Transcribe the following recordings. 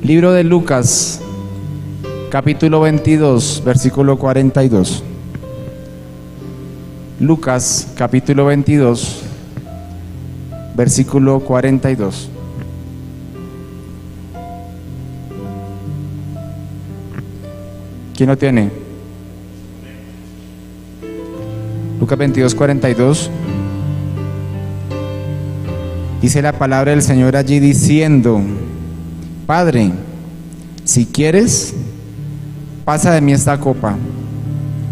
Libro de Lucas, capítulo 22, versículo 42. Lucas, capítulo 22, versículo 42. ¿Quién lo tiene? Lucas 22, 42. Dice la palabra del Señor allí diciendo: Padre, si quieres, pasa de mí esta copa,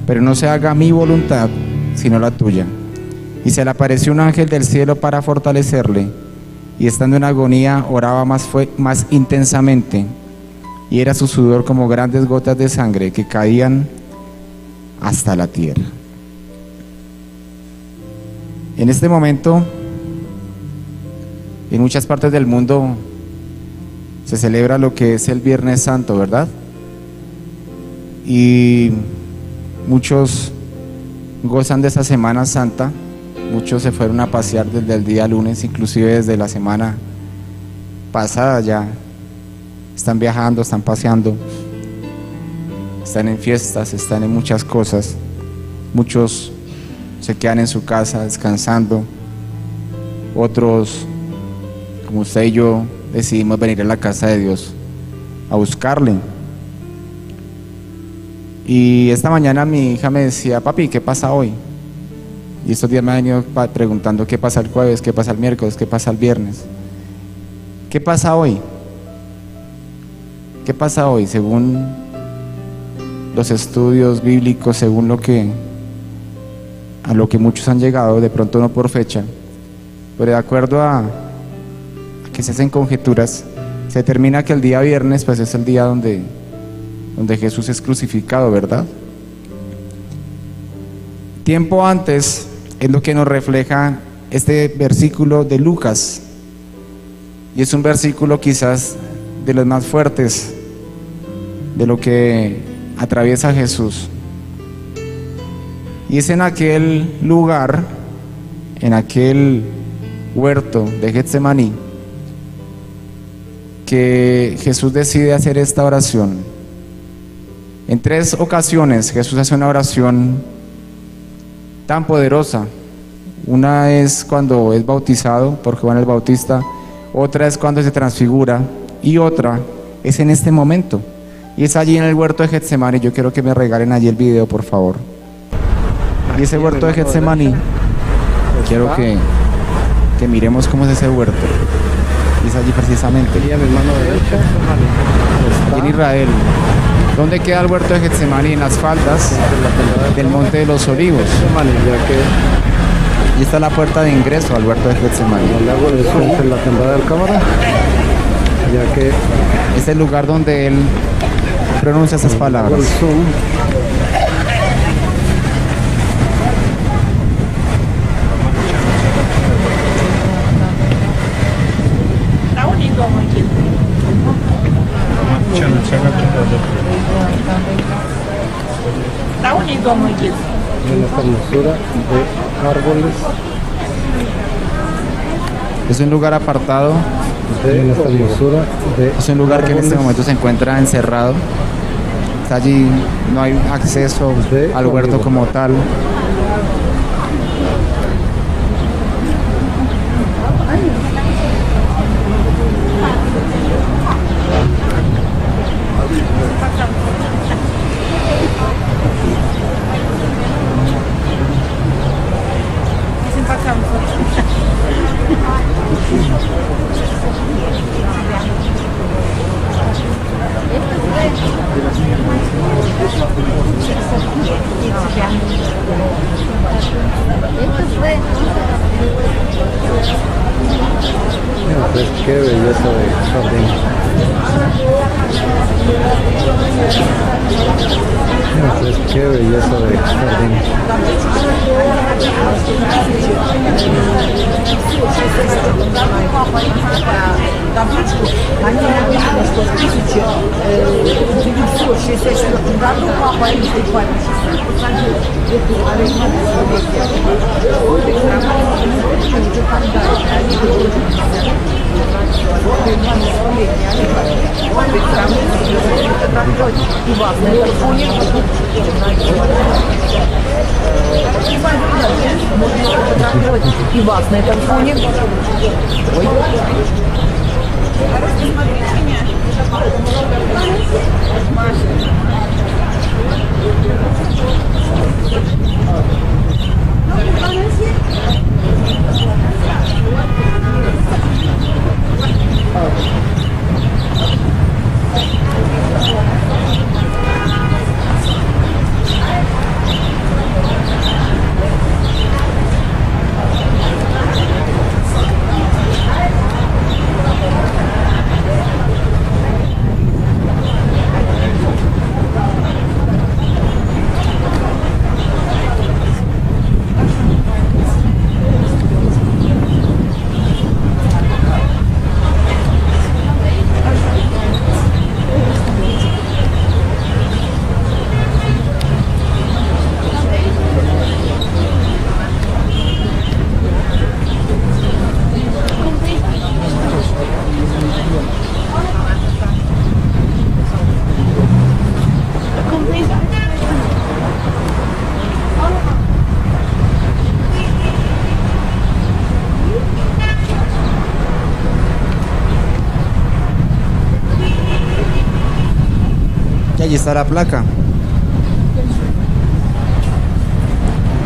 pero no se haga mi voluntad, sino la tuya. Y se le apareció un ángel del cielo para fortalecerle, y estando en agonía oraba más intensamente, y era su sudor como grandes gotas de sangre que caían hasta la tierra. En este momento, en muchas partes del mundo se celebra lo que es el Viernes Santo, ¿verdad? Y muchos gozan de esa Semana Santa. Muchos se fueron a pasear desde el día lunes, inclusive desde la semana pasada ya están viajando, están paseando, están en fiestas, están en muchas cosas. Muchos se quedan en su casa descansando, otros, como usted y yo, decidimos venir a la casa de Dios a buscarle. Y esta mañana mi hija me decía: papi, ¿qué pasa hoy? Y estos días me ha venido preguntando: ¿qué pasa el jueves? ¿Qué pasa el miércoles? ¿Qué pasa el viernes? ¿Qué pasa hoy? ¿Qué pasa hoy? Según los estudios bíblicos, según a lo que muchos han llegado, de pronto no por fecha, pero de acuerdo a que se hacen conjeturas, se determina que el día viernes pues es el día donde Jesús es crucificado, ¿verdad? Tiempo antes es lo que nos refleja este versículo de Lucas, y es un versículo quizás de los más fuertes de lo que atraviesa Jesús. Y es en aquel lugar, en aquel huerto de Getsemaní, que Jesús decide hacer esta oración. En 3 ocasiones Jesús hace una oración tan poderosa. Una es cuando es bautizado por Juan el Bautista, otra es cuando se transfigura, y otra es en este momento, y es allí en el huerto de Getsemaní. Yo quiero que me regalen allí el video, por favor. Y ese huerto de Getsemaní, quiero que miremos cómo es ese huerto. Y es allí precisamente, en Israel. ¿Dónde queda el huerto de Getsemaní? En las faldas del Monte de los Olivos. Y está la puerta de ingreso al huerto de Getsemaní. La temporada del cámara, ya que es el lugar donde él pronuncia esas palabras. en esta hermosura de árboles, es un lugar apartado, en esta hermosura de es un lugar que en este momento se encuentra encerrado. Está allí, no hay acceso al huerto como tal. Mira, pues, qué belleza de jardín. Mira, pues, qué belleza de jardín. И вас на этом фоне. Ой. Y allí está la placa,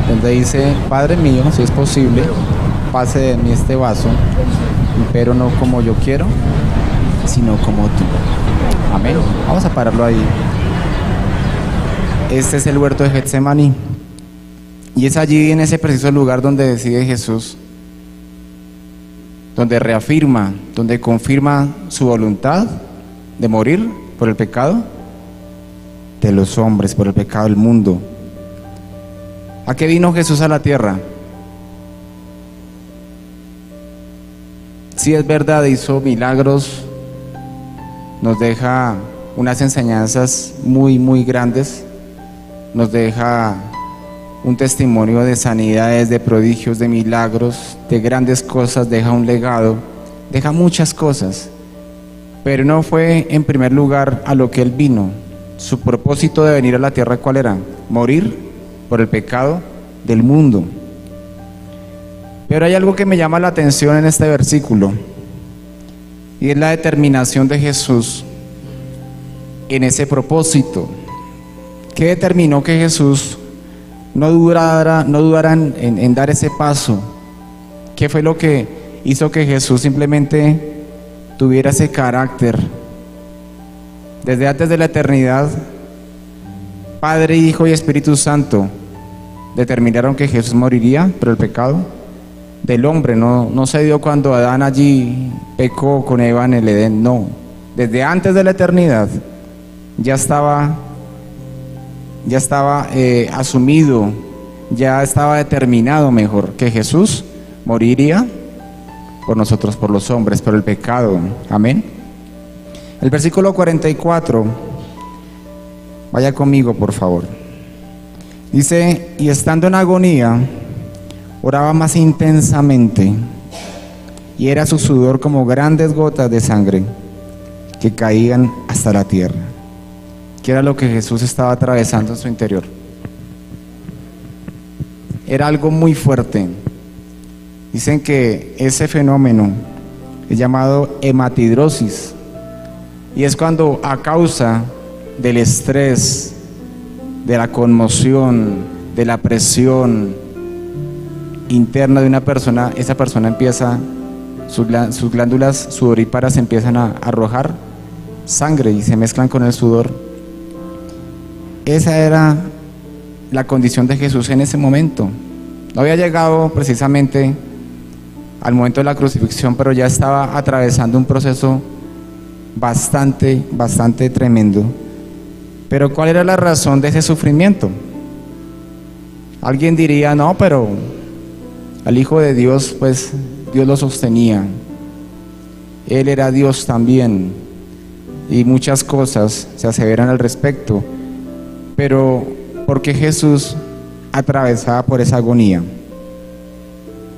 donde dice: Padre mío, si es posible, pase de mí este vaso, pero no como yo quiero, sino como tú. Amén. Vamos a pararlo ahí. Este es el huerto de Getsemaní, y es allí, en ese preciso lugar, donde decide Jesús, donde reafirma, donde confirma su voluntad de morir por el pecado de los hombres, por el pecado del mundo. ¿A qué vino Jesús a la tierra? Si es verdad, hizo milagros, nos deja unas enseñanzas muy, muy grandes, nos deja un testimonio de sanidades, de prodigios, de milagros, de grandes cosas, deja un legado, deja muchas cosas, pero no fue en primer lugar a lo que Él vino. Su propósito de venir a la tierra, ¿cuál era? Morir por el pecado del mundo. Pero hay algo que me llama la atención en este versículo, y es la determinación de Jesús en ese propósito. ¿Qué determinó que Jesús no dudara en dar ese paso? ¿Qué fue lo que hizo que Jesús simplemente tuviera ese carácter? Desde antes de la eternidad, Padre, Hijo y Espíritu Santo determinaron que Jesús moriría por el pecado del hombre. No se dio cuando Adán allí pecó con Eva en el Edén, no. Desde antes de la eternidad ya estaba asumido, ya estaba determinado, mejor, que Jesús moriría por nosotros, por los hombres, por el pecado. Amén. El versículo 44, vaya conmigo por favor. Dice: y estando en agonía, oraba más intensamente, y era su sudor como grandes gotas de sangre que caían hasta la tierra. ¿Qué era lo que Jesús estaba atravesando en su interior? Era algo muy fuerte. Dicen que ese fenómeno es llamado hematidrosis, y es cuando, a causa del estrés, de la conmoción, de la presión interna de una persona, esa persona empieza, sus glándulas sudoríparas empiezan a arrojar sangre y se mezclan con el sudor. Esa era la condición de Jesús en ese momento. No había llegado precisamente al momento de la crucifixión, pero ya estaba atravesando un proceso bastante tremendo. Pero ¿cuál era la razón de ese sufrimiento? Alguien diría: no, pero al Hijo de Dios, pues Dios lo sostenía, Él era Dios también, y muchas cosas se aseveran al respecto. Pero ¿por qué Jesús atravesaba por esa agonía?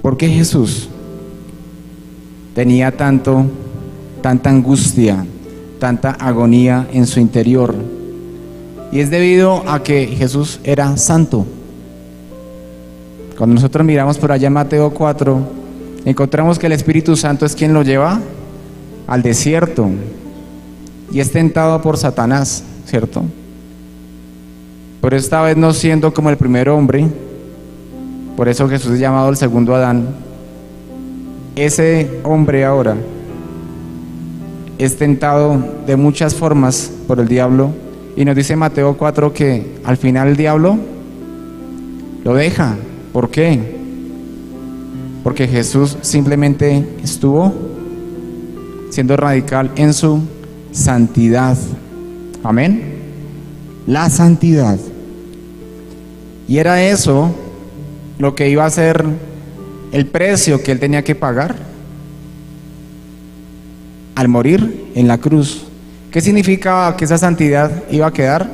¿Por qué Jesús? tenía tanta angustia, tanta agonía en su interior. Y es debido a que Jesús era santo. Cuando nosotros miramos por allá en Mateo 4, encontramos que el Espíritu Santo es quien lo lleva al desierto y es tentado por Satanás, ¿cierto? Pero esta vez no siendo como el primer hombre, por eso Jesús es llamado el segundo Adán. Ese hombre ahora es tentado de muchas formas por el diablo, y nos dice Mateo 4 que al final el diablo lo deja. ¿Por qué? Porque Jesús simplemente estuvo siendo radical en su santidad. Amén. La santidad. Y era eso lo que iba a ser el precio que él tenía que pagar al morir en la cruz. ¿Qué significaba? Que esa santidad iba a quedar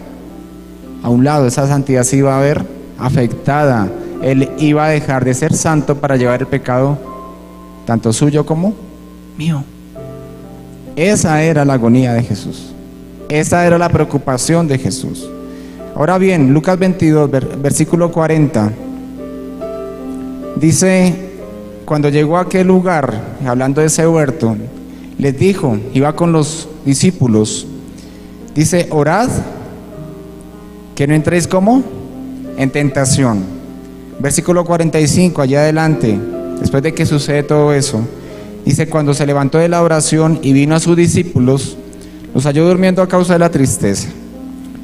a un lado, esa santidad se iba a ver afectada. Él iba a dejar de ser santo para llevar el pecado tanto suyo como mío. Esa era la agonía de Jesús. Esa era la preocupación de Jesús. Ahora bien, Lucas 22, versículo 40, dice, cuando llegó a aquel lugar, hablando de ese huerto, les dijo, iba con los discípulos, dice, orad, que no entréis como en tentación. Versículo 45, allá adelante, después de que sucede todo eso, dice, cuando se levantó de la oración y vino a sus discípulos, los halló durmiendo a causa de la tristeza,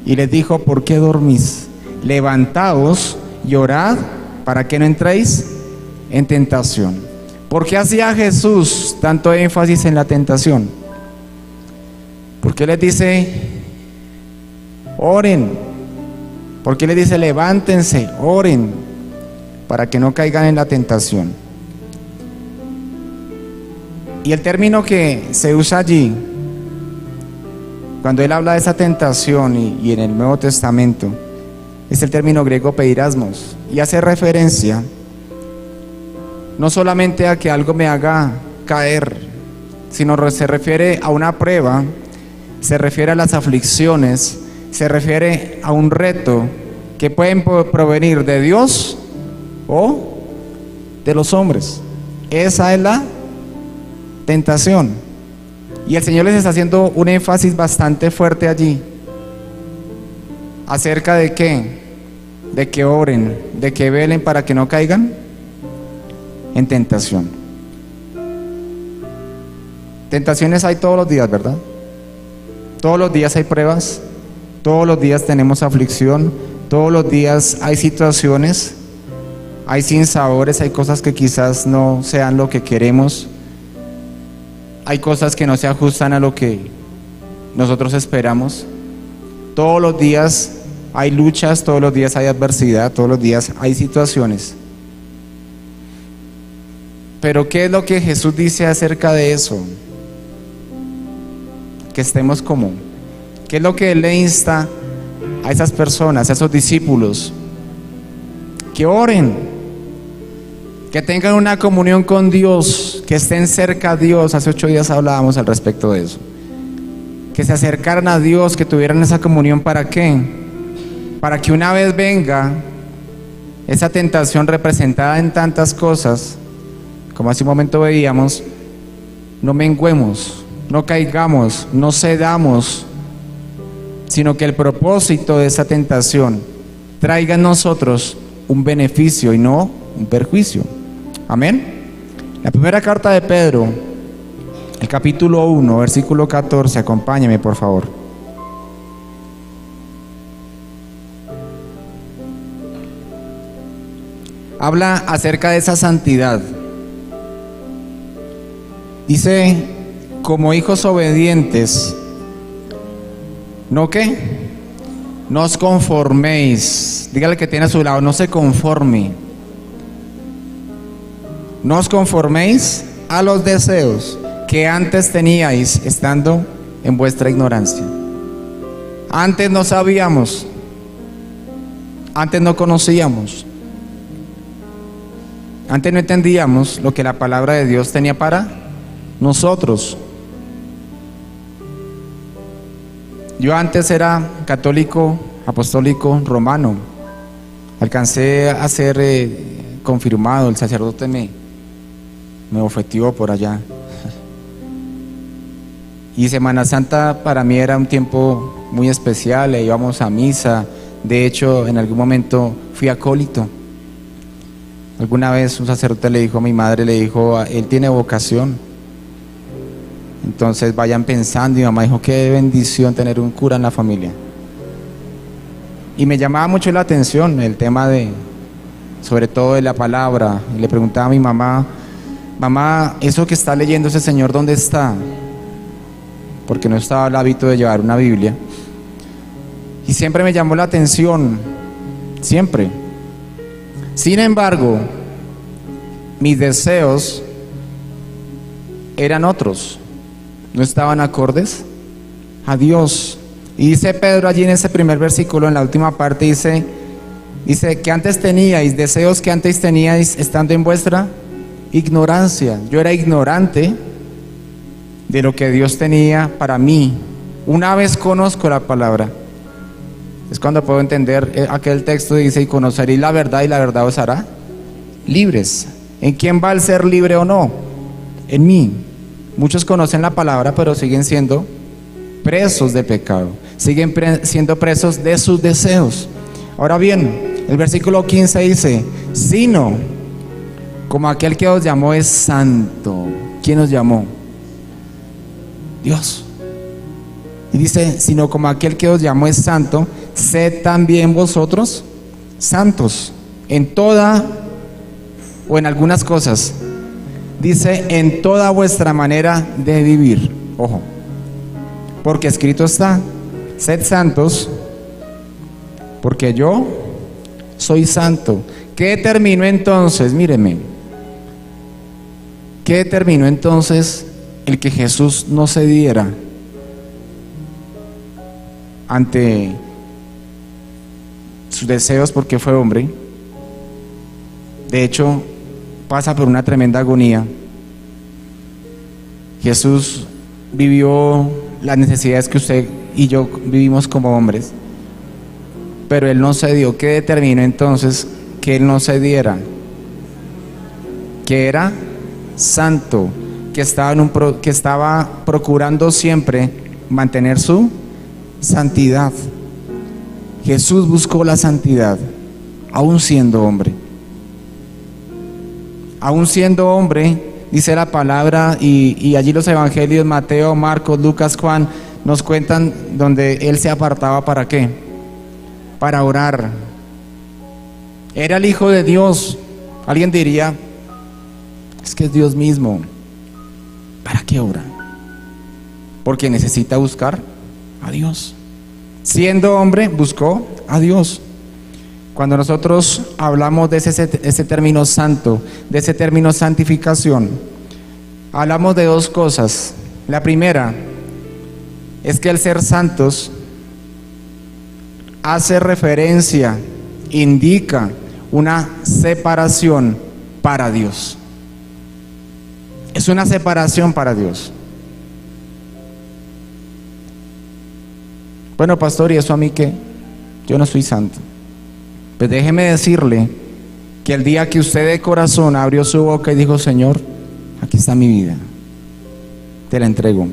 y les dijo, ¿por qué dormís? Levantaos y orad para que no entréis en tentación. ¿Por qué hacía Jesús tanto énfasis en la tentación? ¿Por qué les dice, oren? ¿Por qué les dice, levántense, oren, para que no caigan en la tentación? Y el término que se usa allí, cuando él habla de esa tentación y en el Nuevo Testamento, es el término griego peirasmos, y hace referencia no solamente a que algo me haga caer, sino se refiere a una prueba, se refiere a las aflicciones, se refiere a un reto que pueden provenir de Dios o de los hombres. Esa es la tentación. Y el Señor les está haciendo un énfasis bastante fuerte allí. ¿Acerca de qué? De que oren, de que velen para que no caigan en tentación. Tentaciones hay todos los días, ¿verdad? Todos los días hay pruebas, todos los días tenemos aflicción, todos los días hay situaciones, hay sinsabores, hay cosas que quizás no sean lo que queremos, hay cosas que no se ajustan a lo que nosotros esperamos. Todos los días hay luchas, todos los días hay adversidad, todos los días hay situaciones. Pero ¿qué es lo que Jesús dice acerca de eso? Que estemos como. ¿Qué es lo que Él le insta a esas personas, a esos discípulos? Que oren, que tengan una comunión con Dios, que estén cerca a Dios. Hace 8 días hablábamos al respecto de eso. Que se acercaran a Dios, que tuvieran esa comunión. ¿Para qué? Para que una vez venga esa tentación representada en tantas cosas, como hace un momento veíamos, no menguemos, no caigamos, no cedamos, sino que el propósito de esa tentación traiga a nosotros un beneficio y no un perjuicio. Amén. La primera carta de Pedro, el capítulo 1, versículo 14, acompáñame por favor. Habla acerca de esa santidad. Dice, como hijos obedientes, ¿no qué? No os conforméis. Dígale que tiene a su lado, no se conforme. No os conforméis a los deseos que antes teníais estando en vuestra ignorancia. Antes no sabíamos, antes no conocíamos, antes no entendíamos lo que la palabra de Dios tenía para nosotros. Yo antes era católico, apostólico, romano. Alcancé a ser confirmado, el sacerdote me ofrecido por allá. Y Semana Santa para mí era un tiempo muy especial, íbamos a misa. De hecho, en algún momento fui acólito. Alguna vez un sacerdote le dijo a mi madre, le dijo, él tiene vocación. Entonces vayan pensando, y mi mamá dijo, qué bendición tener un cura en la familia. Y me llamaba mucho la atención el tema sobre todo de la palabra. Y le preguntaba a mi mamá, mamá, eso que está leyendo ese señor, ¿dónde está? Porque no estaba el hábito de llevar una Biblia. Y siempre me llamó la atención, siempre. Sin embargo, mis deseos eran otros, no estaban acordes a Dios. Y dice Pedro allí en ese primer versículo, en la última parte, dice que antes teníais, deseos que antes teníais estando en vuestra ignorancia. Yo era ignorante de lo que Dios tenía para mí. Una vez conozco la palabra, es cuando puedo entender aquel texto que dice, y conoceréis la verdad y la verdad os hará libres. ¿En quién va el ser libre o no? En mí. Muchos conocen la palabra, pero siguen siendo presos de pecado, siguen siendo presos de sus deseos. Ahora bien, el versículo 15 dice, sino como aquel que os llamó es santo. ¿Quién os llamó? Dios. Y dice, sino como aquel que os llamó es santo, sed también vosotros santos en toda o en algunas cosas. Dice, en toda vuestra manera de vivir. Ojo, porque escrito está, sed santos, porque yo soy santo. ¿Qué determinó entonces? Míreme, ¿qué determinó entonces el que Jesús no cediera ante sus deseos porque fue hombre? De hecho, pasa por una tremenda agonía. Jesús vivió las necesidades que usted y yo vivimos como hombres, pero Él no cedió. ¿Qué determinó entonces que Él no cediera? Que era santo, que estaba procurando siempre mantener su santidad. Jesús buscó la santidad, aún siendo hombre. Aún siendo hombre, dice la palabra, y allí los evangelios, Mateo, Marcos, Lucas, Juan, nos cuentan donde Él se apartaba, ¿para qué? Para orar. Era el Hijo de Dios. Alguien diría, es que es Dios mismo. ¿Para qué ora? Porque necesita buscar a Dios. Siendo hombre, buscó a Dios. Cuando nosotros hablamos de ese término santo, de ese término santificación, hablamos de dos cosas. La primera es que el ser santos hace referencia, indica una separación para Dios. Es una separación para Dios. Bueno, pastor, ¿y eso a mí qué? Yo no soy santo. Pues déjeme decirle que el día que usted de corazón abrió su boca y dijo, Señor, aquí está mi vida, te la entrego,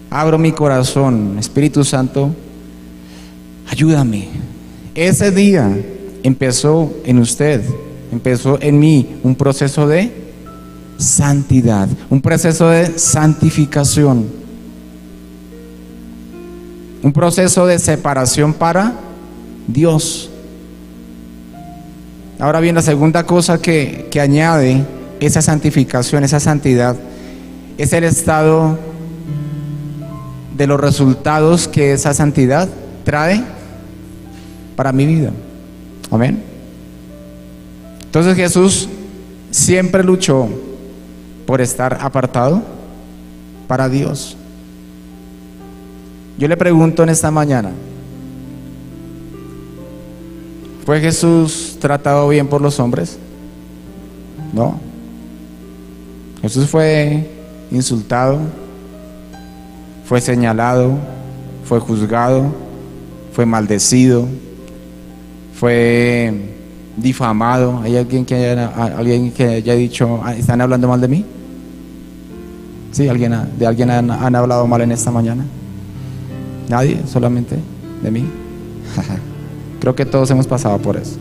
abro mi corazón, Espíritu Santo, ayúdame. Ese día empezó en usted, empezó en mí un proceso de santidad, un proceso de santificación, un proceso de separación para Dios. Ahora bien, la segunda cosa que añade esa santificación, esa santidad, es el estado de los resultados que esa santidad trae para mi vida. Amén. Entonces Jesús siempre luchó por estar apartado para Dios. Yo le pregunto en esta mañana, ¿fue Jesús tratado bien por los hombres? No. Jesús fue insultado, fue señalado, fue juzgado, fue maldecido, fue difamado. ¿Hay alguien que haya dicho, están hablando mal de mí? ¿Sí? ¿De alguien han hablado mal en esta mañana? ¿Nadie? ¿Solamente de mí? Creo que todos hemos pasado por eso.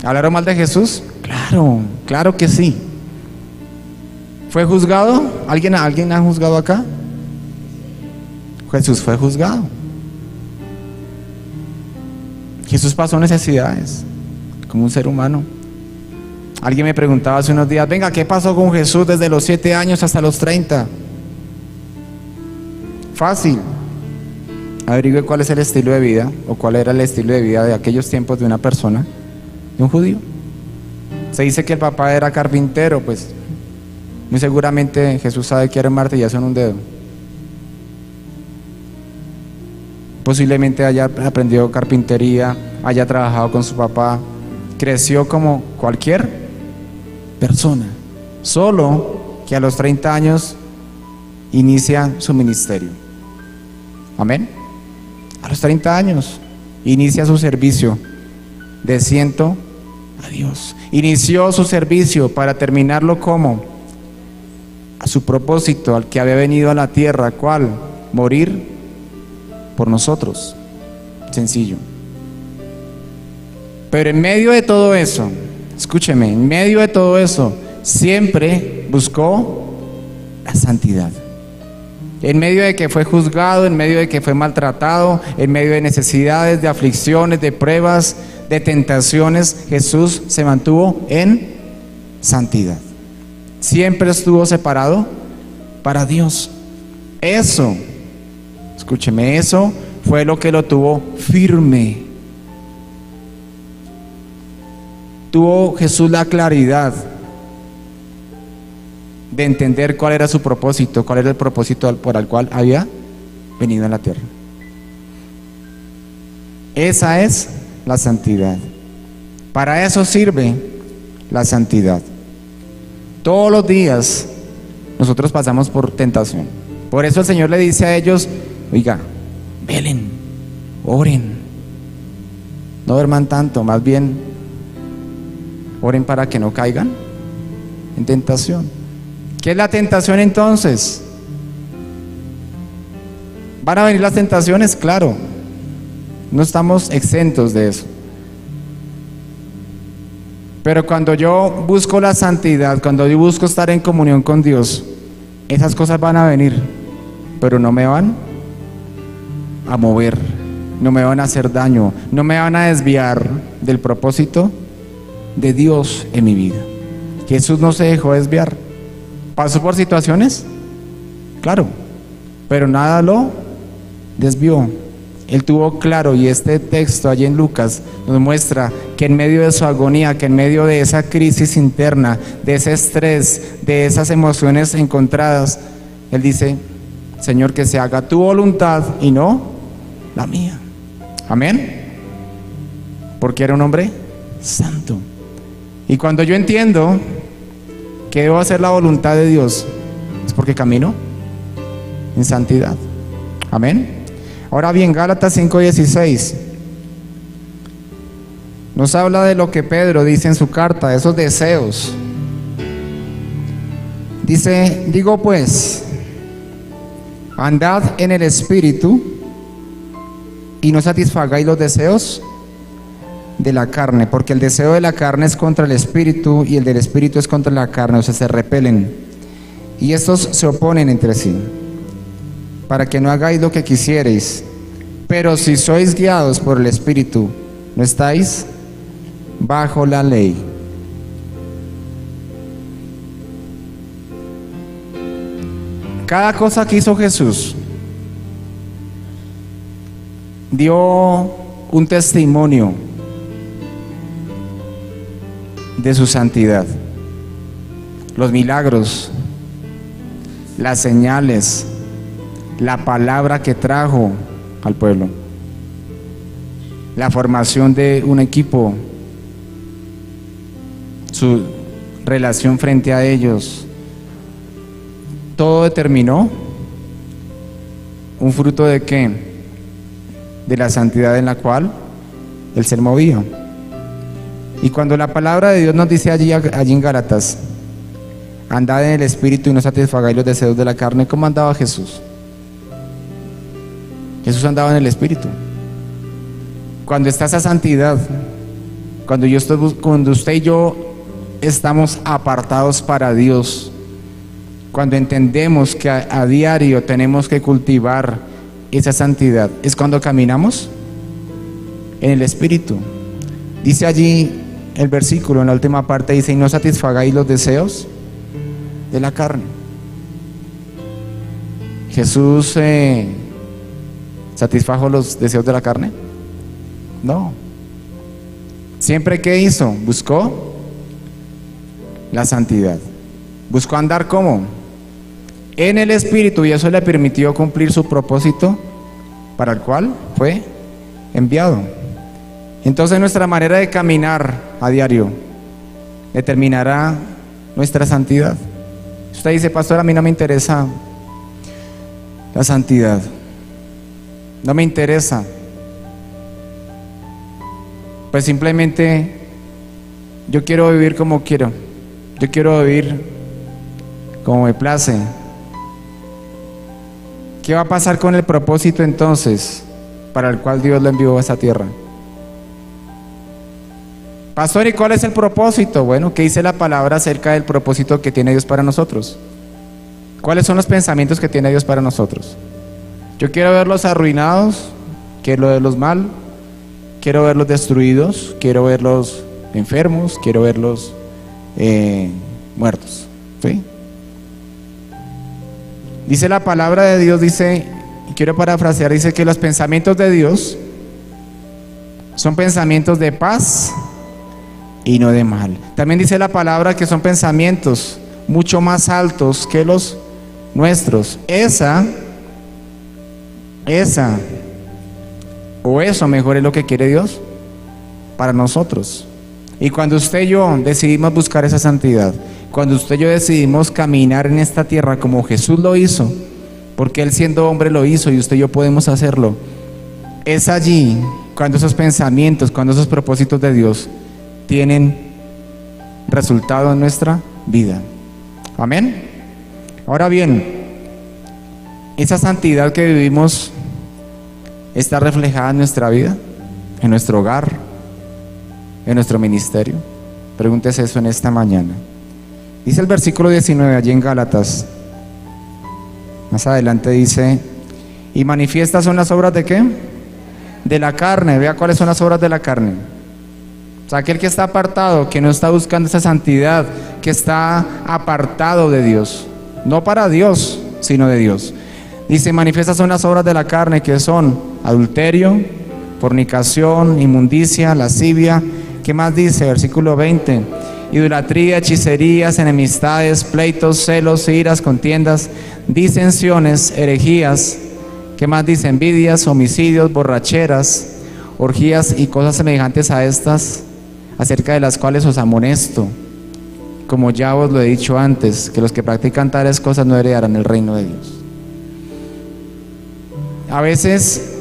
¿Hablaron mal de Jesús? Claro, claro que sí. ¿Fue juzgado? ¿Alguien ha juzgado acá? Jesús fue juzgado. Jesús pasó necesidades como un ser humano. Alguien me preguntaba hace unos días, venga, ¿qué pasó con Jesús desde los 7 años hasta los 30? Fácil. Averigüe cuál es el estilo de vida, o cuál era el estilo de vida de aquellos tiempos de una persona, de un judío. Se dice que el papá era carpintero, pues muy seguramente Jesús sabe que era un martillazo en un dedo. Posiblemente haya aprendido carpintería, haya trabajado con su papá, creció como cualquier persona, solo que a los 30 años inicia su ministerio. Amén. A los 30 años inicia su servicio de ciento a Dios. Inició su servicio para terminarlo como a su propósito, al que había venido a la tierra. ¿Cuál? Morir por nosotros. Sencillo. Pero en medio de todo eso, escúcheme, en medio de todo eso, siempre buscó la santidad. En medio de que fue juzgado, en medio de que fue maltratado, en medio de necesidades, de aflicciones, de pruebas, de tentaciones, Jesús se mantuvo en santidad. Siempre estuvo separado para Dios. Eso, escúcheme, eso fue lo que lo tuvo firme. Tuvo Jesús la claridad de entender cuál era su propósito, cuál era el propósito por el cual había venido a la tierra. Esa es la santidad. Para eso sirve la santidad. Todos los días nosotros pasamos por tentación. Por eso el Señor le dice a ellos, oiga, velen, oren, no duerman tanto, más bien oren para que no caigan en tentación. ¿Qué es la tentación entonces? ¿Van a venir las tentaciones? Claro, no estamos exentos de eso. Pero cuando yo busco la santidad, cuando yo busco estar en comunión con Dios, esas cosas van a venir, pero no me van a mover, no me van a hacer daño, no me van a desviar del propósito de Dios en mi vida. Jesús no se dejó desviar. ¿Pasó por situaciones? Claro, pero nada lo desvió. Él tuvo claro, y este texto allí en Lucas nos muestra que en medio de su agonía, que en medio de esa crisis interna, de ese estrés, de esas emociones encontradas, Él dice, Señor, que se haga tu voluntad y no la mía. Amén. Porque era un hombre santo. Y cuando yo entiendo que debo hacer la voluntad de Dios, es porque camino en santidad. Amén. Ahora bien, Gálatas 5:16 nos habla de lo que Pedro dice en su carta, de esos deseos. Dice, digo pues, andad en el Espíritu y no satisfagáis los deseos de la carne, porque el deseo de la carne es contra el Espíritu y el del Espíritu es contra la carne, o sea, se repelen, y estos se oponen entre sí, para que no hagáis lo que quisiereis. Pero si sois guiados por el Espíritu, no estáis bajo la ley. Cada cosa que hizo Jesús dio un testimonio de su santidad. Los milagros, las señales, la palabra que trajo al pueblo, la formación de un equipo, su relación frente a ellos, todo determinó un fruto de ¿qué? De la santidad en la cual Él se movía. Y cuando la palabra de Dios nos dice allí en Gálatas, andad en el Espíritu y no satisfagáis los deseos de la carne, ¿cómo andaba Jesús? Jesús andaba en el Espíritu. Cuando está esa santidad, cuando usted y yo estamos apartados para Dios, cuando entendemos que a diario tenemos que cultivar esa santidad, es cuando caminamos en el Espíritu. Dice allí el versículo, en la última parte dice, y no satisfagáis los deseos de la carne. Jesús satisfajo los deseos de la carne. No. Siempre que hizo, buscó la santidad, buscó andar como en el Espíritu, y eso le permitió cumplir su propósito para el cual fue enviado. Entonces nuestra manera de caminar a diario determinará nuestra santidad. Usted dice, pastor, a mí no me interesa la santidad, no me interesa. Pues simplemente yo quiero vivir como quiero, yo quiero vivir como me place. ¿Qué va a pasar con el propósito entonces para el cual Dios lo envió a esta tierra? Pastor, ¿y cuál es el propósito? Bueno, ¿qué dice la palabra acerca del propósito que tiene Dios para nosotros? ¿Cuáles son los pensamientos que tiene Dios para nosotros? Yo quiero verlos arruinados, quiero verlos mal, quiero verlos destruidos, quiero verlos enfermos, quiero verlos muertos. ¿Sí? Dice la palabra de Dios, dice, y quiero parafrasear, dice que los pensamientos de Dios son pensamientos de paz y no de mal. También dice la palabra que son pensamientos mucho más altos que los nuestros. Esa o eso mejor es lo que quiere Dios para nosotros. Y cuando usted y yo decidimos buscar esa santidad, cuando usted y yo decidimos caminar en esta tierra como Jesús lo hizo, porque Él siendo hombre lo hizo y usted y yo podemos hacerlo, es allí cuando esos pensamientos, cuando esos propósitos de Dios tienen resultado en nuestra vida. Amén. Ahora bien, esa santidad que vivimos está reflejada en nuestra vida, en nuestro hogar, en nuestro ministerio. Pregúntese eso en esta mañana. Dice el versículo 19 allí en Gálatas, más adelante dice, y manifiestas son las obras de ¿qué? De la carne. Vea cuáles son las obras de la carne. O sea, aquel que está apartado, que no está buscando esa santidad, que está apartado de Dios, no para Dios, sino de Dios. Dice, manifiestas son las obras de la carne, que son adulterio, fornicación, inmundicia, lascivia. ¿Qué más dice? Versículo 20, idolatría, hechicerías, enemistades, pleitos, celos, iras, contiendas, disensiones, herejías. ¿Qué más dice? Envidias, homicidios, borracheras, orgías y cosas semejantes a estas, acerca de las cuales os amonesto, como ya os lo he dicho antes, que los que practican tales cosas no heredarán el reino de Dios. A veces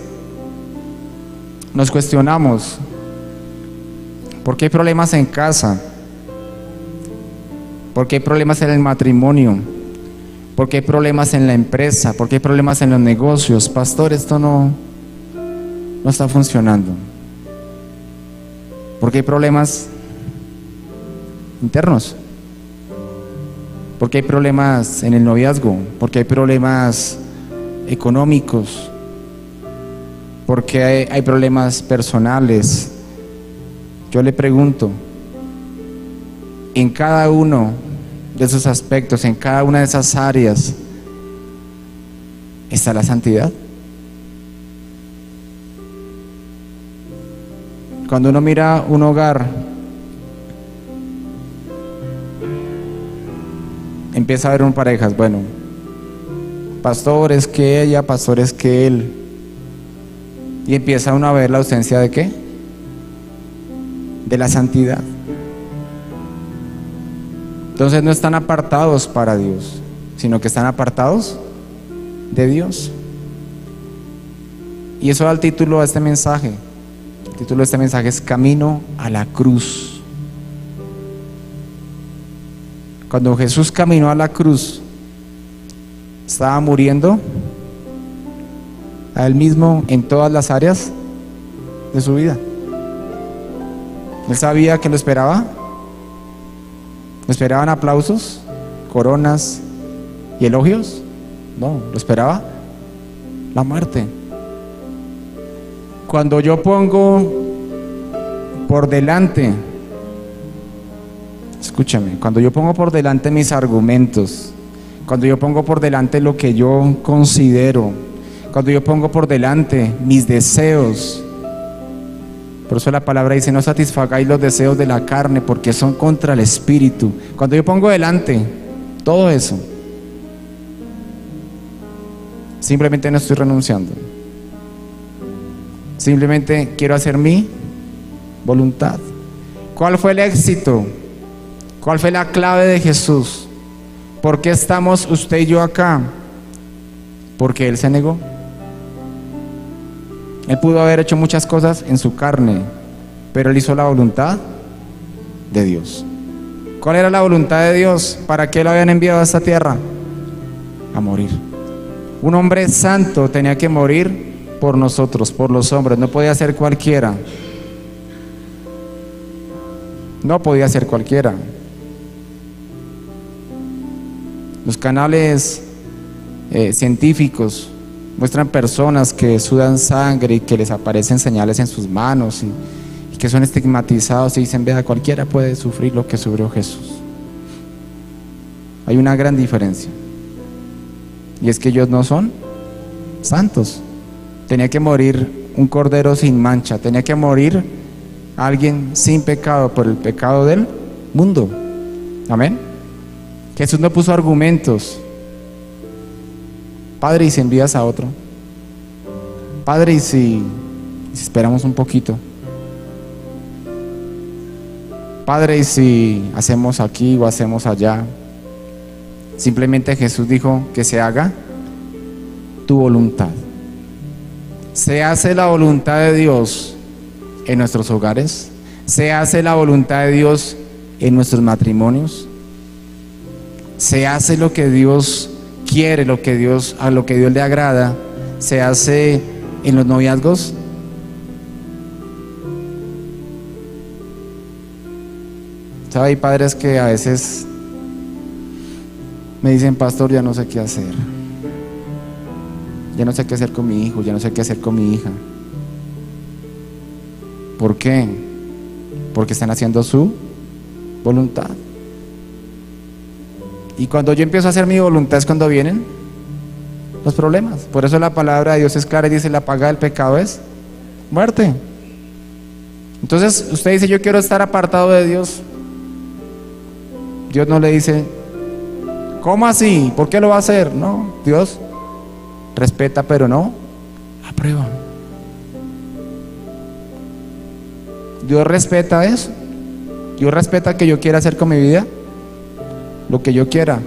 nos cuestionamos, ¿por qué hay problemas en casa? ¿Por qué hay problemas en el matrimonio? ¿Por qué hay problemas en la empresa? ¿Por qué hay problemas en los negocios? Pastor, esto no está funcionando. ¿Por qué hay problemas internos? ¿Por qué hay problemas en el noviazgo? ¿Por qué hay problemas económicos? ¿Por qué hay problemas personales? Yo le pregunto, en cada uno de esos aspectos, en cada una de esas áreas, ¿está la santidad? Cuando uno mira un hogar, empieza a ver parejas, bueno, pastores que ella, pastores que él, y empieza uno a ver la ausencia de ¿qué? De la santidad. Entonces no están apartados para Dios. sino que están apartados de Dios. Y eso da el título a este mensaje. El título de este mensaje es Camino a la cruz. Cuando Jesús caminó a la cruz, estaba muriendo a Él mismo en todas las áreas de su vida. Él sabía que lo esperaba. ¿Lo esperaban aplausos, coronas y elogios? No, lo esperaba la muerte. Cuando yo pongo por delante, escúchame, cuando yo pongo por delante mis argumentos, cuando yo pongo por delante lo que yo considero, cuando yo pongo por delante mis deseos, por eso la palabra dice: no satisfagáis los deseos de la carne, porque son contra el espíritu. Cuando yo pongo delante todo eso, simplemente no estoy renunciando. Simplemente quiero hacer mi voluntad. ¿Cuál fue el éxito? ¿Cuál fue la clave de Jesús? ¿Por qué estamos usted y yo acá? Porque Él se negó. Él pudo haber hecho muchas cosas en su carne, pero Él hizo la voluntad de Dios. ¿Cuál era la voluntad de Dios? ¿Para qué lo habían enviado a esta tierra? A morir. Un hombre santo tenía que morir por nosotros, por los hombres. No podía ser cualquiera. No podía ser cualquiera. Los canales científicos muestran personas que sudan sangre y que les aparecen señales en sus manos y que son estigmatizados y dicen: vea, cualquiera puede sufrir lo que sufrió Jesús. Hay una gran diferencia, y es que ellos no son santos. Tenía que morir un cordero sin mancha, tenía que morir alguien sin pecado por el pecado del mundo. Amén. Jesús no puso argumentos. Padre, ¿y si envías a otro? Padre, ¿y si esperamos un poquito? Padre, ¿y si hacemos aquí o hacemos allá? Simplemente Jesús dijo: que se haga tu voluntad. Se hace la voluntad de Dios en nuestros hogares. Se hace la voluntad de Dios en nuestros matrimonios. Se hace lo que Dios quiere, a lo que Dios le agrada. Se hace en los noviazgos. ¿Sabe? Hay padres que a veces me dicen: pastor, ya no sé qué hacer. Ya no sé qué hacer con mi hijo, ya no sé qué hacer con mi hija. ¿Por qué? Porque están haciendo su voluntad. Y cuando yo empiezo a hacer mi voluntad es cuando vienen los problemas. Por eso la palabra de Dios es clara y dice: la paga del pecado es muerte. Entonces usted dice: yo quiero estar apartado de Dios. Dios no le dice: ¿cómo así? ¿Por qué lo va a hacer? No, Dios respeta pero no aprueba. Dios respeta eso. Dios respeta que yo quiera hacer con mi vida lo que yo quiera,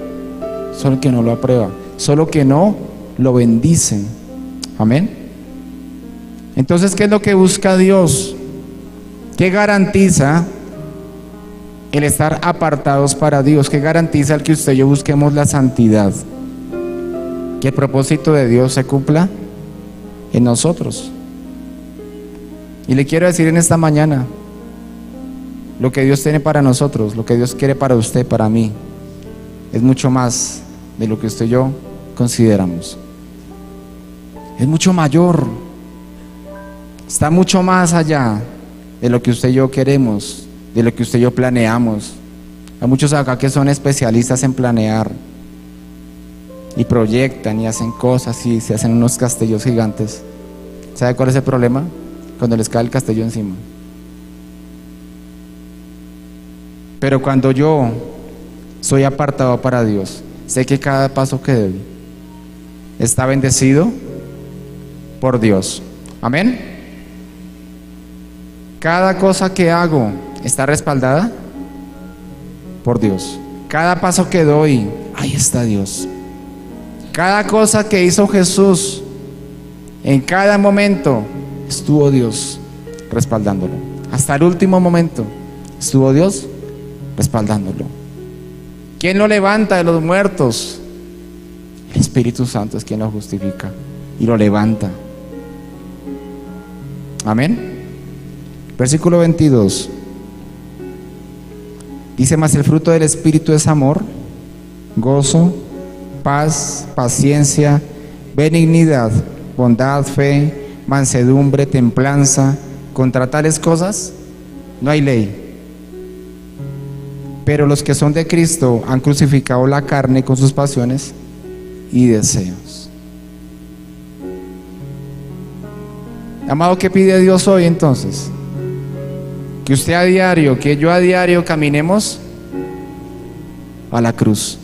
solo que no lo aprueba, solo que no lo bendice. Amén. Entonces, ¿qué es lo que busca Dios? ¿Qué garantiza el estar apartados para Dios? ¿Qué garantiza el que usted y yo busquemos la santidad? Que el propósito de Dios se cumpla en nosotros. Y le quiero decir en esta mañana: lo que Dios tiene para nosotros, lo que Dios quiere para usted, para mí, es mucho más de lo que usted y yo consideramos. Es mucho mayor. Está mucho más allá de lo que usted y yo queremos, de lo que usted y yo planeamos. Hay muchos acá que son especialistas en planear y proyectan y hacen cosas y se hacen unos castillos gigantes. ¿Sabe cuál es el problema? Cuando les cae el castillo encima. Pero cuando yo soy apartado para Dios, sé que cada paso que doy está bendecido por Dios. Amén. Cada cosa que hago está respaldada por Dios. Cada paso que doy, ahí está Dios. Cada cosa que hizo Jesús, en cada momento, estuvo Dios respaldándolo. Hasta el último momento, estuvo Dios respaldándolo. ¿Quién lo levanta de los muertos? El Espíritu Santo es quien lo justifica y lo levanta. Amén. Versículo 22. Dice: mas el fruto del Espíritu es amor, gozo, paz, paciencia, benignidad, bondad, fe, mansedumbre, templanza. Contra tales cosas no hay ley. Pero los que son de Cristo han crucificado la carne con sus pasiones y deseos. Amado, ¿qué pide Dios hoy entonces? Que usted a diario, que yo a diario caminemos a la cruz,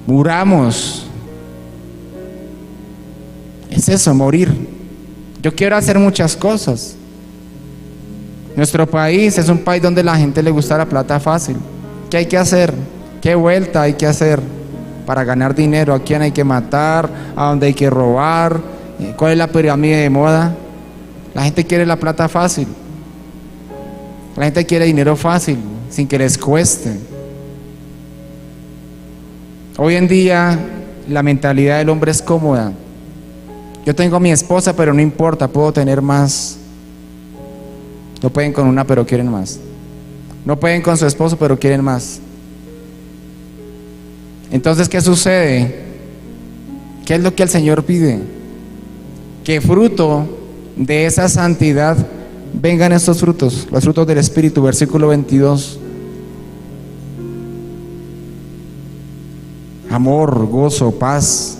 muramos. Es eso, morir. Yo quiero hacer muchas cosas. Nuestro país es un país donde la gente le gusta la plata fácil. ¿Qué hay que hacer? ¿Qué vuelta hay que hacer para ganar dinero? ¿A quién hay que matar? ¿A dónde hay que robar? ¿Cuál es la pirámide de moda? La gente quiere la plata fácil. La gente quiere dinero fácil, sin que les cueste. Hoy en día la mentalidad del hombre es cómoda. Yo tengo a mi esposa, pero no importa, puedo tener más. No pueden con una, pero quieren más. No pueden con su esposo, pero quieren más. Entonces, ¿qué sucede? ¿Qué es lo que el Señor pide? Que fruto de esa santidad vengan estos frutos, los frutos del Espíritu. Versículo 22. Amor, gozo, paz.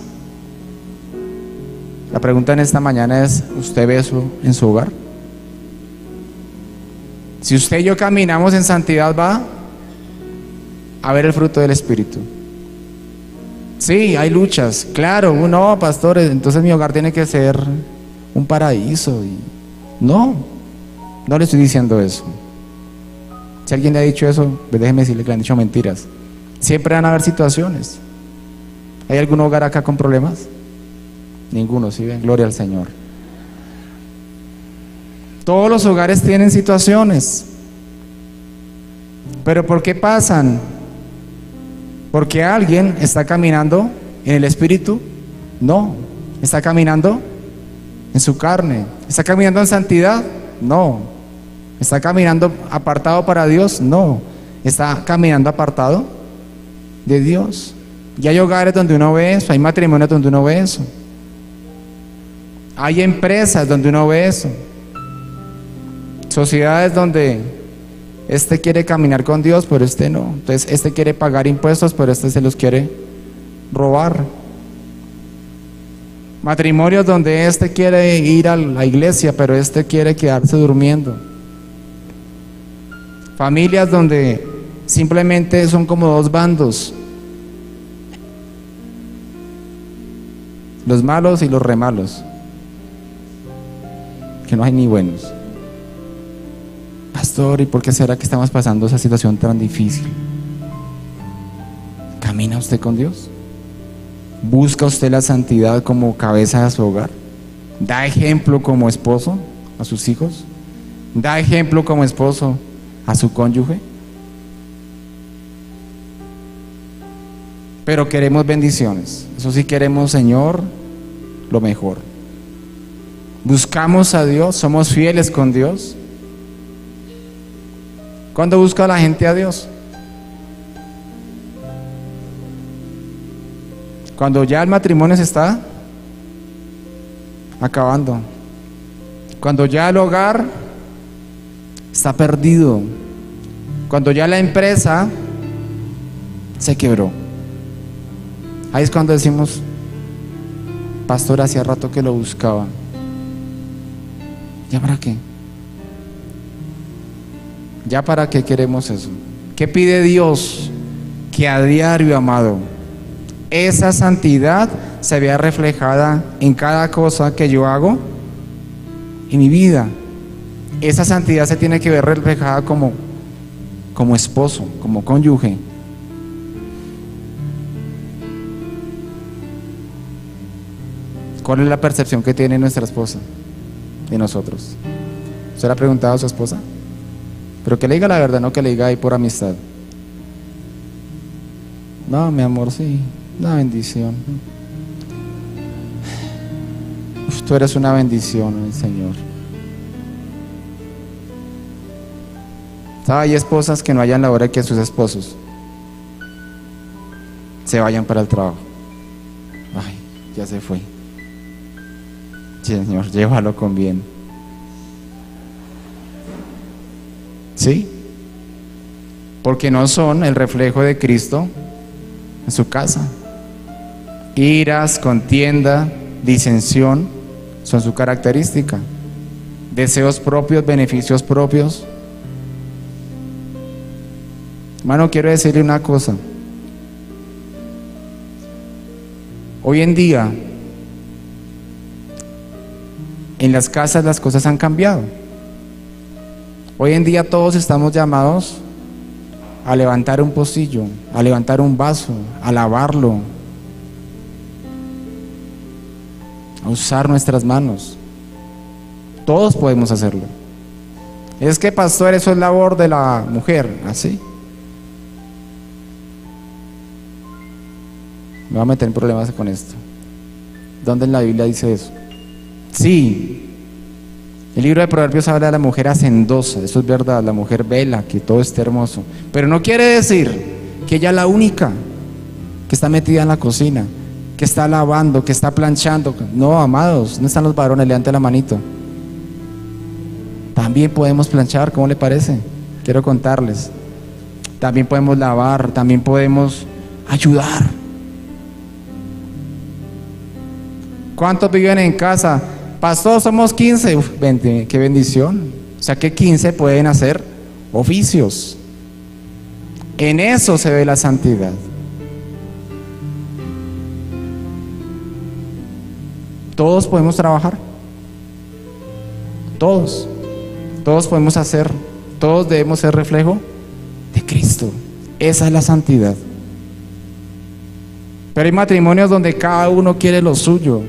La pregunta en esta mañana es: ¿usted ve eso en su hogar? Si usted y yo caminamos en santidad, va a ver el fruto del Espíritu. Sí, hay luchas, claro. No, pastores, entonces mi hogar tiene que ser un paraíso. No le estoy diciendo eso. Si alguien le ha dicho eso, pues déjeme decirle que le han dicho mentiras. Siempre van a haber situaciones. ¿Hay algún hogar acá con problemas? Ninguno, ¿sí ven? Gloria al Señor. Todos los hogares tienen situaciones. ¿Pero por qué pasan? ¿Porque alguien está caminando en el Espíritu? No. ¿Está caminando en su carne? ¿Está caminando en santidad? No. ¿Está caminando apartado para Dios? No. ¿Está caminando apartado de Dios? Y hay hogares donde uno ve eso, hay matrimonios donde uno ve eso, hay empresas donde uno ve eso, sociedades donde este quiere caminar con Dios, pero este no. Entonces este quiere pagar impuestos, pero este se los quiere robar. Matrimonios donde este quiere ir a la iglesia, pero este quiere quedarse durmiendo. Familias donde simplemente son como dos bandos, los malos y los remalos, que no hay ni buenos. Pastor, ¿y por qué será que estamos pasando esa situación tan difícil? ¿Camina usted con Dios? ¿Busca usted la santidad como cabeza de su hogar? ¿Da ejemplo como esposo a sus hijos? ¿Da ejemplo como esposo a su cónyuge? Pero queremos bendiciones. Eso sí queremos, Señor, lo mejor. Buscamos a Dios, somos fieles con Dios. ¿Cuándo busca la gente a Dios? Cuando ya el matrimonio se está acabando, cuando ya el hogar está perdido, cuando ya la empresa se quebró. Ahí es cuando decimos: pastor, hacía rato que lo buscaba. ¿Ya para qué? ¿Ya para qué queremos eso? ¿Qué pide Dios? Que a diario, amado, esa santidad se vea reflejada en cada cosa que yo hago en mi vida. Esa santidad se tiene que ver reflejada como esposo, como cónyuge. ¿Cuál es la percepción que tiene nuestra esposa de nosotros? ¿Usted le ha preguntado a su esposa? Pero que le diga la verdad, no que le diga ahí por amistad. No, mi amor, sí, una bendición. Uf, tú eres una bendición, Señor. ¿Sabe? Hay esposas que no hayan la hora que sus esposos se vayan para el trabajo. Ay, ya se fue. Señor, llévalo con bien. ¿Sí? Porque no son el reflejo de Cristo en su casa. Iras, contienda, disensión son su característica. Deseos propios, beneficios propios. Hermano, quiero decirle una cosa. Hoy en día, en las casas las cosas han cambiado. Hoy en día todos estamos llamados a levantar un pocillo, a levantar un vaso, a lavarlo, a usar nuestras manos. Todos podemos hacerlo. Es que, pastor, eso es labor de la mujer. ¿Así? Me voy a meter en problemas con esto. ¿Dónde en la Biblia dice eso? Sí. El libro de Proverbios habla de la mujer hacendosa. Eso es verdad, la mujer vela, que todo esté hermoso. Pero no quiere decir que ella es la única que está metida en la cocina, que está lavando, que está planchando. No, amados, ¿dónde están los varones? Levante la manito. También podemos planchar, ¿cómo le parece? Quiero contarles. También podemos lavar, también podemos ayudar. ¿Cuántos viven en casa? Pastor, somos 15. Uf, qué bendición. O sea que 15 pueden hacer oficios. En eso se ve la santidad. Todos podemos trabajar. Todos podemos hacer. Todos debemos ser reflejo de Cristo. Esa es la santidad. Pero hay matrimonios donde cada uno quiere lo suyo.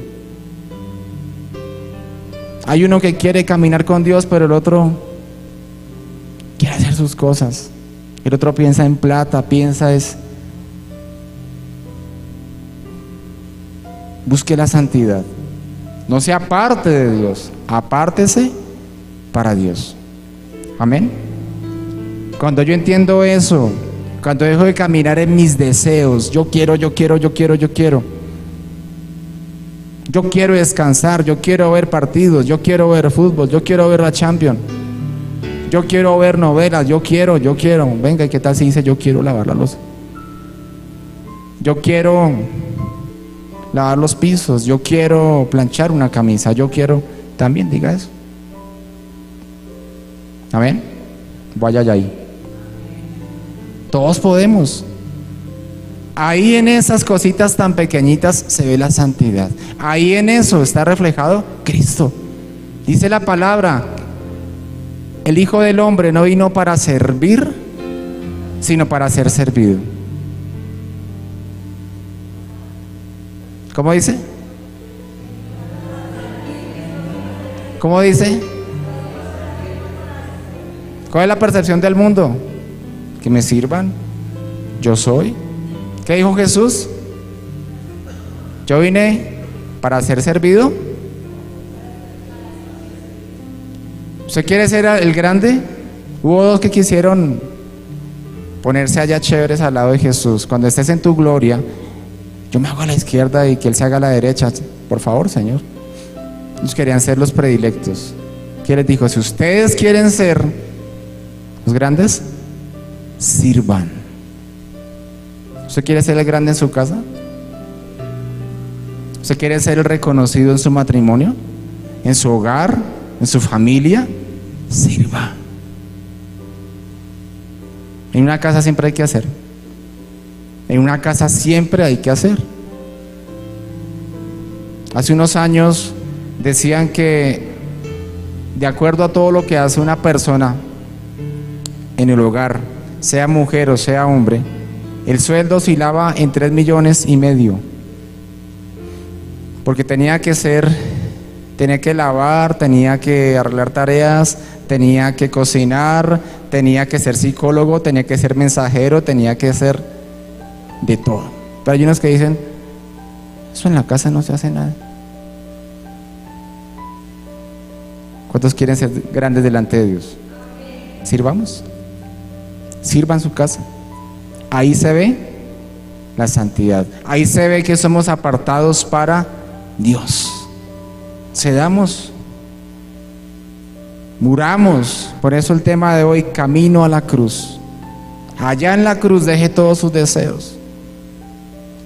Hay uno que quiere caminar con Dios, pero el otro quiere hacer sus cosas. El otro piensa en plata, busque la santidad. No se aparte de Dios, apártese para Dios. Amén. Cuando yo entiendo eso, cuando dejo de caminar en mis deseos, yo quiero. Yo quiero descansar, yo quiero ver partidos, yo quiero ver fútbol, yo quiero ver la Champions, yo quiero ver novelas, yo quiero. Venga, ¿y qué tal si dice yo quiero lavar la loza? Yo quiero lavar los pisos, yo quiero planchar una camisa, yo quiero. También diga eso. Amén. Vaya ahí. Todos podemos. Ahí en esas cositas tan pequeñitas se ve la santidad. Ahí en eso está reflejado Cristo. Dice la palabra: el Hijo del Hombre no vino para servir, sino para ser servido. ¿Cómo dice? ¿Cómo dice? ¿Cuál es la percepción del mundo? Que me sirvan. Yo soy. ¿Qué dijo Jesús? Yo vine para ser servido. ¿Usted quiere ser el grande? Hubo dos que quisieron ponerse allá chéveres al lado de Jesús. Cuando estés en tu gloria, yo me hago a la izquierda y que Él se haga a la derecha. Por favor, Señor. Ellos querían ser los predilectos. ¿Qué les dijo? Si ustedes quieren ser los grandes, sirvan. ¿Usted quiere ser el grande en su casa? ¿Usted quiere ser el reconocido en su matrimonio? ¿En su hogar? ¿En su familia? Sirva. En una casa siempre hay que hacer. En una casa siempre hay que hacer. Hace unos años decían que de acuerdo a todo lo que hace una persona en el hogar, sea mujer o sea hombre, el sueldo oscilaba en 3,5 millones. porque tenía que lavar, tenía que arreglar tareas, tenía que cocinar, tenía que ser psicólogo, tenía que ser mensajero, tenía que ser de todo. Pero hay unos que dicen, eso en la casa no se hace nada. ¿Cuántos quieren ser grandes delante de Dios? Sirvamos. Sirvan su casa. Ahí se ve la santidad. Ahí se ve que somos apartados para Dios. Cedamos, muramos. Por eso el tema de hoy, camino a la cruz. Allá en la cruz deje todos sus deseos.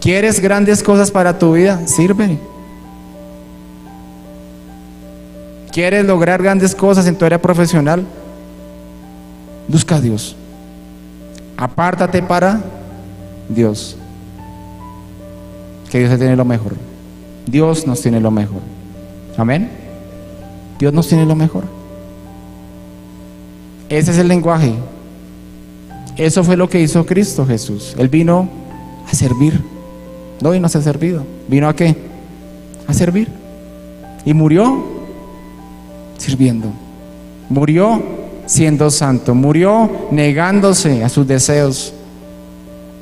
¿Quieres grandes cosas para tu vida? Sirve. ¿Quieres lograr grandes cosas en tu área profesional? Busca a Dios. Apártate para Dios. Que Dios te tiene lo mejor. Dios nos tiene lo mejor. Amén. Dios nos tiene lo mejor. Ese es el lenguaje. Eso fue lo que hizo Cristo Jesús. Él vino a servir. No vino a ser servido. ¿Vino a qué? A servir. Y murió sirviendo. Murió siendo santo. Murió negándose a sus deseos.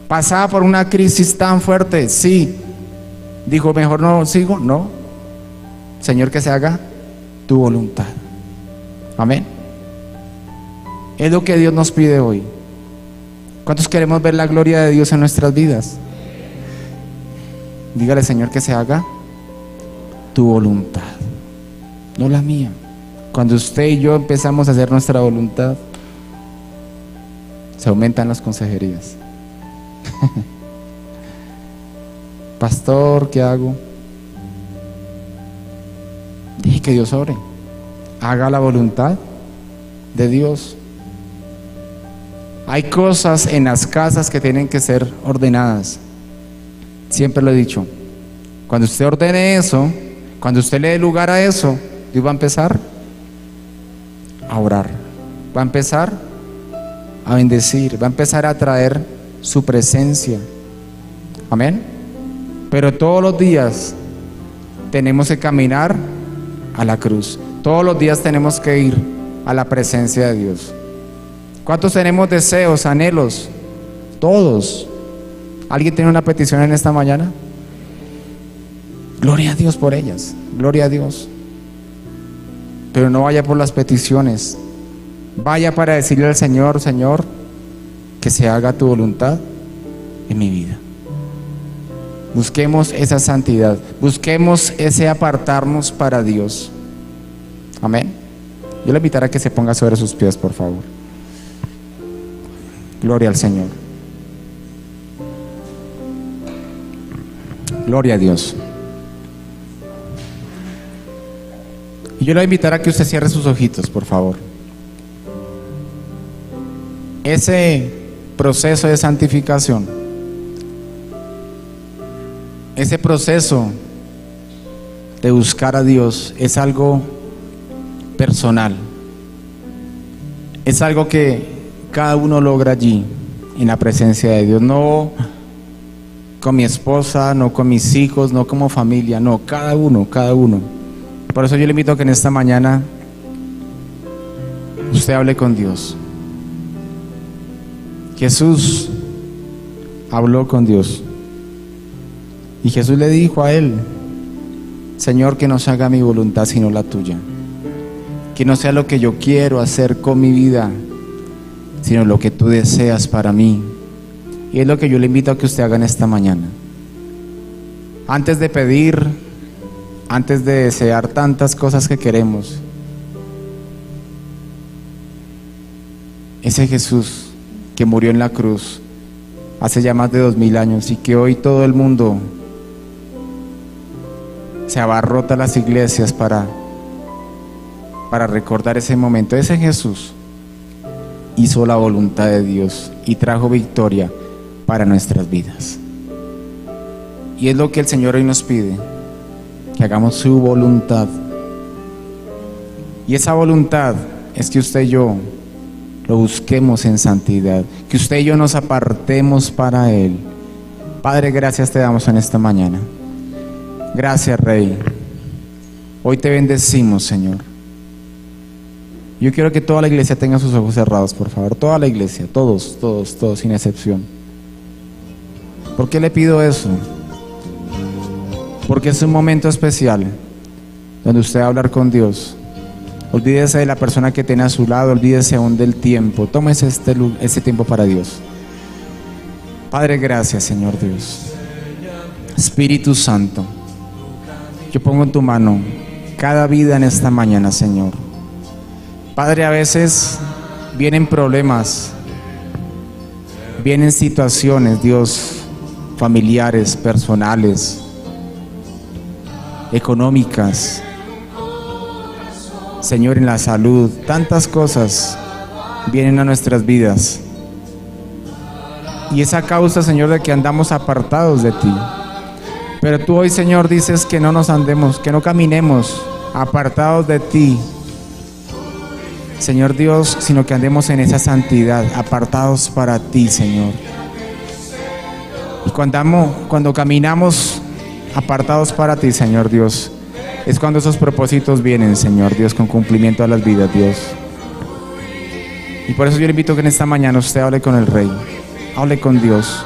Pasaba por una crisis tan fuerte. Sí. Dijo, mejor no sigo. No. Señor, que se haga tu voluntad. Amén. Es lo que Dios nos pide hoy. ¿Cuántos queremos ver la gloria de Dios en nuestras vidas? Dígale, Señor, que se haga tu voluntad, no la mía. Cuando usted y yo empezamos a hacer nuestra voluntad, se aumentan las consejerías. Pastor, ¿qué hago? Dije que Dios obre. Haga la voluntad de Dios. Hay cosas en las casas que tienen que ser ordenadas. Siempre lo he dicho. Cuando usted ordene eso, cuando usted le dé lugar a eso, Dios va a empezar a orar. Va a empezar a bendecir. Va a empezar a traer su presencia. Amén. Pero todos los días tenemos que caminar a la cruz. Todos los días tenemos que ir a la presencia de Dios. ¿Cuántos tenemos deseos, anhelos? Todos. ¿Alguien tiene una petición en esta mañana? Gloria a Dios por ellas. Gloria a Dios. Pero no vaya por las peticiones. Vaya para decirle al Señor, Señor, que se haga tu voluntad en mi vida. Busquemos esa santidad. Busquemos ese apartarnos para Dios. Amén. Yo le invitaré a que se ponga sobre sus pies, por favor. Gloria al Señor. Gloria a Dios. Y yo le voy a invitar a que usted cierre sus ojitos, por favor. Ese proceso de santificación, ese proceso de buscar a Dios es algo personal. Es algo que cada uno logra allí, en la presencia de Dios. No con mi esposa, no con mis hijos, no como familia, no, cada uno. Por eso yo le invito a que en esta mañana usted hable con Dios. Jesús habló con Dios y Jesús le dijo a él: Señor, que no se haga mi voluntad sino la tuya, que no sea lo que yo quiero hacer con mi vida, sino lo que tú deseas para mí. Y es lo que yo le invito a que usted haga en esta mañana. Antes de pedir, antes de desear tantas cosas que queremos, ese Jesús que murió en la cruz hace ya más de 2000 años y que hoy todo el mundo se abarrota a las iglesias para recordar ese momento. Ese Jesús hizo la voluntad de Dios y trajo victoria para nuestras vidas. Y es lo que el Señor hoy nos pide, que hagamos su voluntad. Y esa voluntad es que usted y yo lo busquemos en santidad, que usted y yo nos apartemos para Él. Padre, gracias te damos en esta mañana. Gracias, Rey. Hoy te bendecimos, Señor. Yo quiero que toda la iglesia tenga sus ojos cerrados, por favor. Toda la iglesia, todos, sin excepción. ¿Por qué le pido eso? Porque es un momento especial donde usted va a hablar con Dios. Olvídese de la persona que tiene a su lado, olvídese aún del tiempo. Tómese este tiempo para Dios. Padre, gracias, Señor Dios. Espíritu Santo, yo pongo en tu mano cada vida en esta mañana, Señor. Padre, a veces vienen problemas, vienen situaciones, Dios, familiares, personales, económicas, Señor, en la salud, tantas cosas vienen a nuestras vidas. Y esa causa, Señor, de que andamos apartados de ti. Pero tú hoy, Señor, dices que no nos andemos, que no caminemos apartados de ti, Señor Dios, sino que andemos en esa santidad, apartados para ti, Señor. Y cuando caminamos apartados para ti, Señor Dios, es cuando esos propósitos vienen, Señor Dios, con cumplimiento a las vidas, Dios. Y por eso yo le invito a que en esta mañana usted hable con el Rey, hable con Dios,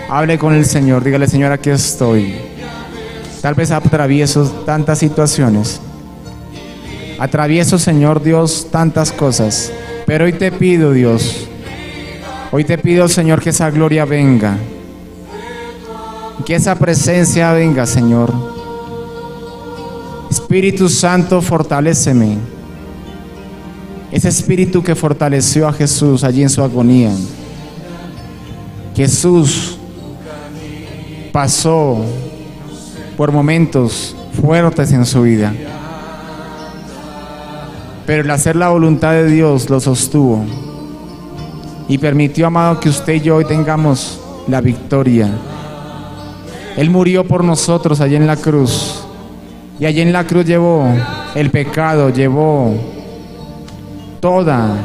hable con el Señor, dígale: Señor, aquí estoy. Tal vez atravieso tantas situaciones, atravieso, Señor Dios, tantas cosas, pero hoy te pido, Dios, hoy te pido, Señor, que esa gloria venga, que esa presencia venga, Señor. Espíritu Santo, fortaléceme. Ese espíritu que fortaleció a Jesús allí en su agonía. Jesús pasó por momentos fuertes en su vida, pero el hacer la voluntad de Dios lo sostuvo y permitió, amado, que usted y yo hoy tengamos la victoria. Él murió por nosotros allí en la cruz, y allí en la cruz llevó el pecado, llevó toda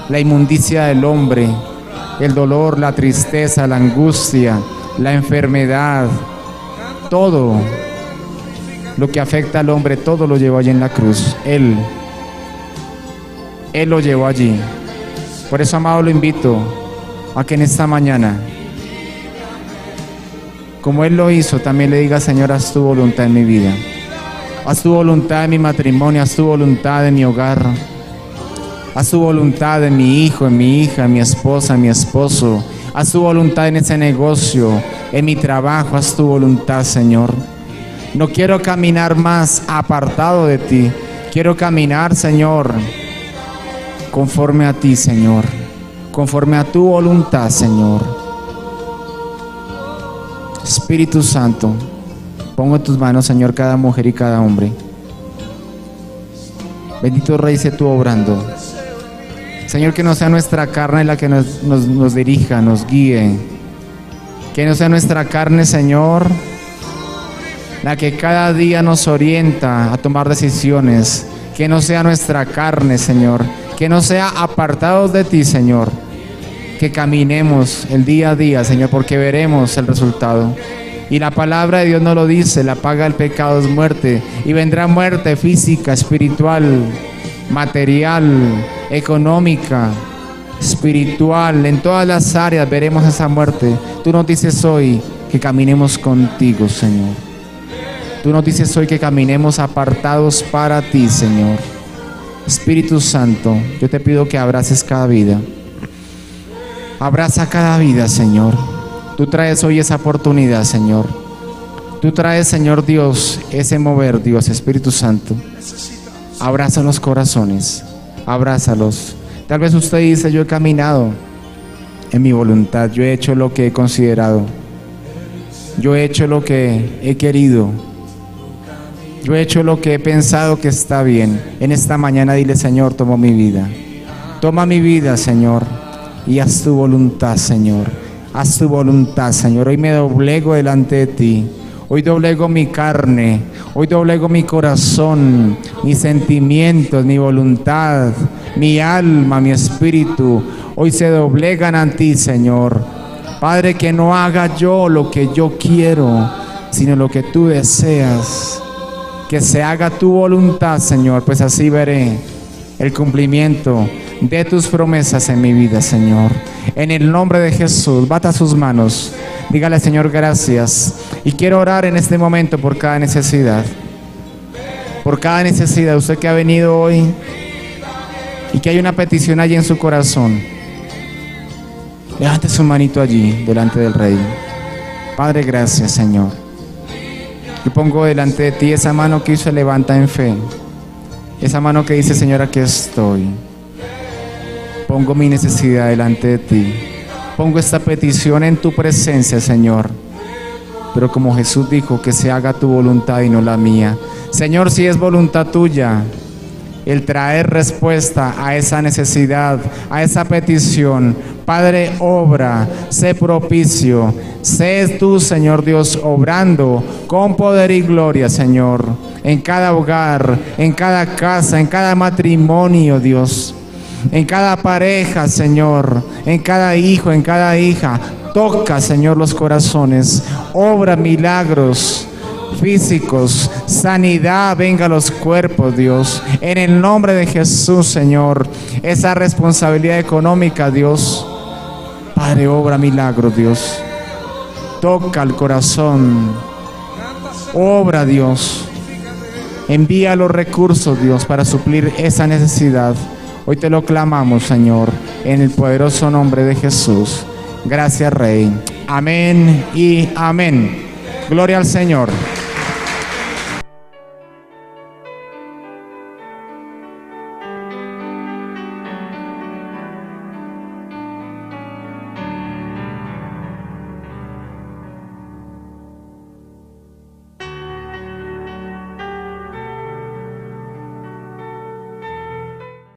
la inmundicia del hombre, el dolor, la tristeza, la angustia, la enfermedad, todo lo que afecta al hombre, todo lo llevó allí en la cruz. Él lo llevó allí. Por eso, amado, lo invito a que en esta mañana, como Él lo hizo, también le diga: Señor, haz tu voluntad en mi vida, haz tu voluntad en mi matrimonio, haz tu voluntad en mi hogar, haz tu voluntad en mi hijo, en mi hija, en mi esposa, en mi esposo, haz tu voluntad en ese negocio, en mi trabajo, haz tu voluntad, Señor. No quiero caminar más apartado de ti, quiero caminar, Señor, conforme a ti, Señor, conforme a tu voluntad, Señor. Espíritu Santo, pongo en tus manos, Señor, cada mujer y cada hombre. Bendito Rey, sé tú obrando. Señor, que no sea nuestra carne la que nos dirija, nos guíe. Que no sea nuestra carne, Señor, la que cada día nos orienta a tomar decisiones. Que no sea nuestra carne, Señor, que no sea apartados de ti, Señor. Que caminemos el día a día, Señor, porque veremos el resultado. Y la palabra de Dios nos lo dice: la paga del pecado es muerte, y vendrá muerte física, espiritual, material, económica, espiritual. En todas las áreas veremos esa muerte. Tú nos dices hoy que caminemos contigo, Señor. Tú nos dices hoy que caminemos apartados para ti, Señor. Espíritu Santo, yo te pido que abraces cada vida. Abraza cada vida, Señor. Tú traes hoy esa oportunidad, Señor. Tú traes, Señor Dios, ese mover, Dios, Espíritu Santo. Abraza los corazones, abrázalos. Tal vez usted dice: yo he caminado en mi voluntad, yo he hecho lo que he considerado, yo he hecho lo que he querido, yo he hecho lo que he pensado que está bien. En esta mañana dile: Señor, toma mi vida, Señor, y haz tu voluntad, Señor. Haz tu voluntad, Señor. Hoy me doblego delante de ti. Hoy doblego mi carne. Hoy doblego mi corazón, mis sentimientos, mi voluntad, mi alma, mi espíritu. Hoy se doblegan ante ti, Señor. Padre, que no haga yo lo que yo quiero, sino lo que tú deseas. Que se haga tu voluntad, Señor, pues así veré el cumplimiento de tus promesas en mi vida, Señor. En el nombre de Jesús, bata sus manos, dígale, Señor, gracias. Y quiero orar en este momento por cada necesidad. Por cada necesidad, usted que ha venido hoy y que hay una petición allí en su corazón, levante su manito allí, delante del Rey. Padre, gracias, Señor. Yo pongo delante de ti esa mano que se levanta en fe. Esa mano que dice, Señor, aquí estoy. Pongo mi necesidad delante de ti. Pongo esta petición en tu presencia, Señor. Pero como Jesús dijo, que se haga tu voluntad y no la mía. Señor, si es voluntad tuya el traer respuesta a esa necesidad, a esa petición, Padre, obra, sé propicio, sé tú, Señor Dios, obrando con poder y gloria, Señor, en cada hogar, en cada casa, en cada matrimonio, Dios, en cada pareja, Señor, en cada hijo, en cada hija. Toca, Señor, los corazones, obra milagros físicos, sanidad venga a los cuerpos, Dios, en el nombre de Jesús, Señor. Esa responsabilidad económica, Dios, Padre, obra milagros, Dios, toca el corazón, obra, Dios, envía los recursos, Dios, para suplir esa necesidad. Hoy te lo clamamos, Señor, en el poderoso nombre de Jesús. Gracias, Rey. Amén y amén. Gloria al Señor.